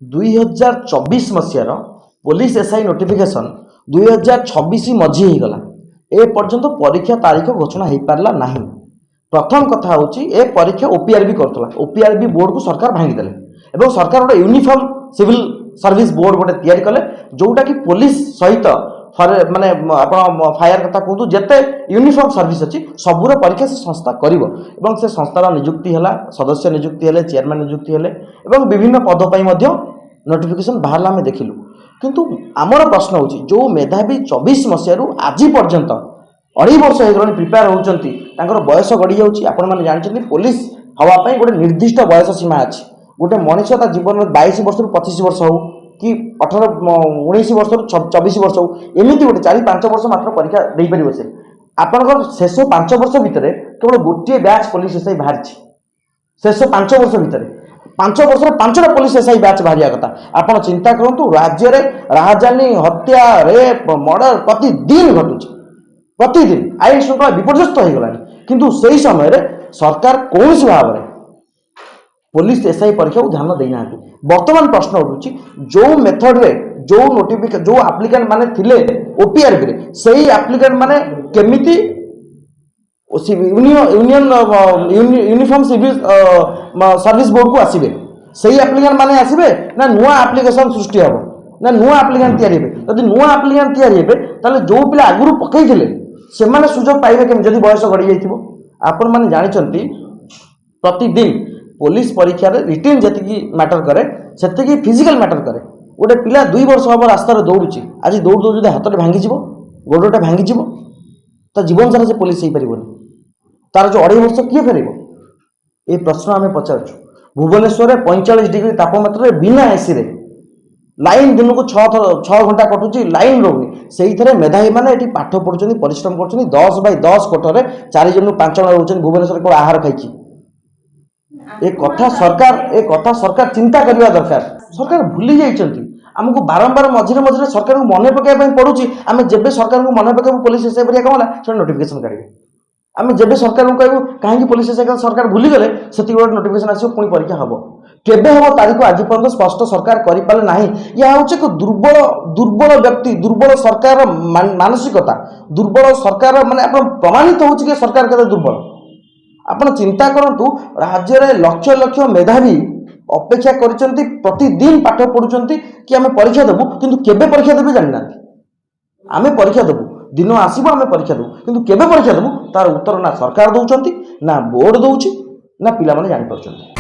2024 मसीहार police SI notification 2026 मझी हो गला ए पर्यंत परीक्षा तारीख घोषणा हो पारा ना। प्रथम कथा हूँ ए परीक्षा ओपीआरबी करुला ओपीआरबी बोर्ड को सरकार भांगीदे और सरकार गोटे यूनिफॉर्म सिविल सर्विस बोर्ड गोटे तैयारी कले जोटा कि पुलिस सहित माने आप फायर कथा कहतु जिते यूनिफॉर्म सर्विस अच्छी सबूर परीक्षा से संस्था कर से संस्थार निजुक्ति है सदस्य निजुक्ति है चेयरमैन निजुक्ति है विभिन्न पदपाई नोटिफिकेशन बाहर आम देखिलु किंतु आमर प्रश्न होची जो मेधावी 24 मसीह आज पर्यंत 2.5 वर्ष हो प्रिपेयर होती बयस गड़ी जाऊँगी आपण मैंने जानते पुलिस हवापाई गोटे निर्दिष्ट बयस सीमा अच्छी गोटे मनीष जीवन 22 वर्ष 25 वर्ष हो कि 18-19 वर्ष 24 वर्ष हो एमती गोटे 4-5 वर्ष मात्र परीक्षा दे पार से आपंकर शेष 5 वर्ष भितर केवल गोटे बैच पुलिस एसआई बाहरी शेष 5 वर्ष भितर 5 वर्ष 5टा पुलिस एसआई बैच बाहर कथा आप चिंता करूँ राज्य में राजधानी हत्या रेप मर्डर प्रतिदिन घटुच प्रतिदिन आईन श्रृंखला विपर्यस्त हो गला किंतु से समय सरकार कौन भाव में पुलिस एसआई परीक्षा को ध्यान देना। वर्तमान प्रश्न उठुची जो मेथड रे जो नोटिफिकेशन जो एप्लिकेंट माने थिले ओपीआरबी रे सही एप्लिकेंट माने केमिति यूनिफॉर्म सिविल सर्विस बोर्ड को आसीबे सही एप्लिकेंट माने आसीबे ना नुआ एप्लिकेशन सृष्टि हो ना नुआ एप्लिकेंट तैयारी हेबे जदि नुआ एप्लिकेंट तैयारी हेबे ताले जो पिला आगुरु पकैथिले सेमाने सुजोग पाइबे केम जदि बयस गड़ी जाइथिबो। आपण माने जानिचंती प्रतिदिन पुलिस परीक्षा रिटेन जी मैटर करे से फिजिकल मैटर करे गोटे पिला 2 वर्ष हम रास्त दौड़ी आज दौड़ दौड़ जो हाथ भांगी गोड़टा भांगी तो जीवन सारा से पुलिस हो पार तार जो 2.5 वर्ष किए फेर ये प्रश्न आम पचार भुवनेश्वर 45 डिग्री तापमात्रा बिना एसी रे लाइन दिन को 6 घंटा कटुची लाइन रोनी से ही मेधावी मैंने पाठ पढ़ुं परिश्रम कर 10/10 कोठरे 4 जन 5 जन रोच भुवनेश्वर को आहार खाई एक कथा सरकार चिंता करने दरकार। सरकार भूली जाइए आमको बारंबार मझे मझे सरकार को मन पकड़ पड़ुची आम जब सरकार को मन पकड़ पुलिस एसआई पर कौन है नोटिफिकेशन काढ़े आम जब सरकार को कहूँ कहीं पुलिस एसआई सरकार भूलीगले से नोटिफिकेशन आस पुणी परीक्षा हम केबे हम तारीख आज पर्यटन स्पष्ट सरकार करें ना। यह हूँ एक दुर्बल दुर्बल व्यक्ति दुर्बल सरकार मानसिकता दुर्बल सरकार माने आप प्रमाणित हो सरकार के दुर्बल। आपण चिंता करूँ राज्य में लक्ष लक्ष मेधावी अपेक्षा कर प्रतिदिन पाठ पढ़ुं कि आम परीक्षा देवु किंतु केबे परीक्षा देवे जाना आम परीक्षा देवु दिन आसब आम परीक्षा देवु किंतु केबे परीक्षा देवु तार उत्तर ना सरकार दौरान ना बोर्ड दौर ना पिला जापर।